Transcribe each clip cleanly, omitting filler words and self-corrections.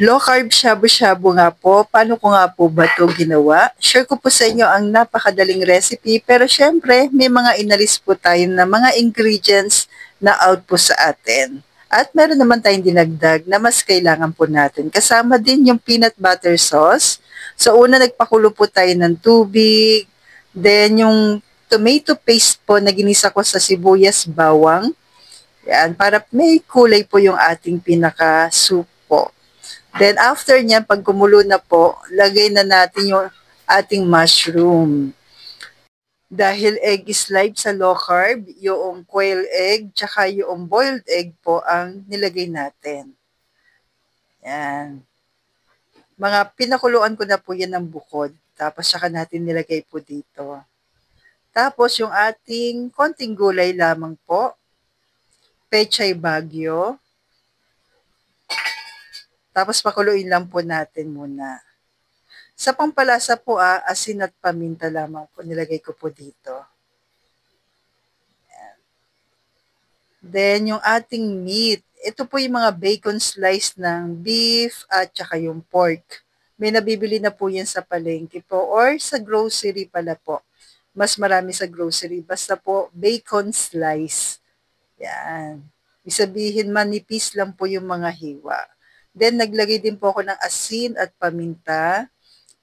Low carb shabu-shabu nga po. Paano ko nga po ba 'to ginawa? Share ko po sa inyo ang napakadaling recipe pero syempre may mga inalis po tayo na mga ingredients na out po sa atin. At meron naman tayong dinagdag na mas kailangan po natin. Kasama din yung peanut butter sauce. So una nagpakulo po tayo ng tubig. Then yung tomato paste po na ginisa ko sa sibuyas bawang. Yan, para may kulay po yung ating pinaka-soup po. Then after niyan, pag kumulo na po, lagay na natin yung ating mushroom. Dahil egg is live sa low carb, yung quail egg, tsaka yung boiled egg po ang nilagay natin. Yan. Mga pinakuluan ko na po yan ng bukod. Tapos saka natin nilagay po dito. Tapos yung ating konting gulay lamang po. Pechay Baguio. Tapos pakuluin lang po natin muna. Sa pampalasa po asin at paminta lamang po nilagay ko po dito. Ayan. Then yung ating meat, ito po yung mga bacon slice ng beef at saka yung pork. May nabibili na po yan sa palengke po or sa grocery pala po. Mas marami sa grocery. Basta po bacon slice. Yan. Ibig sabihin manipis lang po yung mga hiwa. Then naglagay din po ako ng asin at paminta.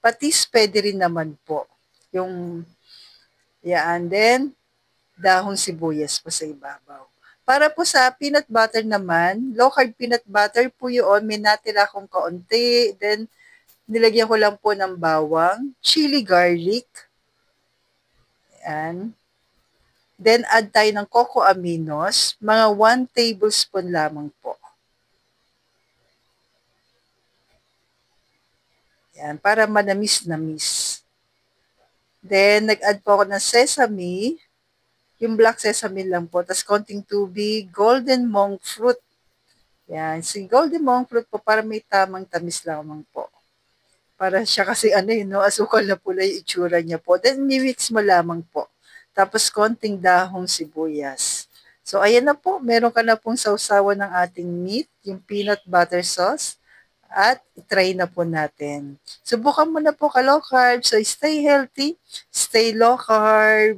Patis pwede rin naman po. Yung, yan. Then, dahong sibuyas po sa ibabaw. Para po sa peanut butter naman, low carb peanut butter po yun. May natira akong kaunti. Then, nilagyan ko lang po ng bawang, chili garlic. Yan. Then, add tayo ng cocoa aminos. Mga 1 tablespoon lamang po. Yan, para manamis-namis. Then, nag-add po ako ng sesame. Yung black sesame lang po. Tapos, konting tubig. Golden monk fruit. Yan. Si golden monk fruit po, para may tamang tamis lamang po. Para siya kasi asukal na pula yung itsura niya po. Then, mix mo lamang po. Tapos, konting dahong sibuyas. So, ayan na po. Meron ka na pong sausawan ng ating meat, yung peanut butter sauce. At try na po natin. Subukan mo na po ka low carb. So, stay healthy, stay low carb.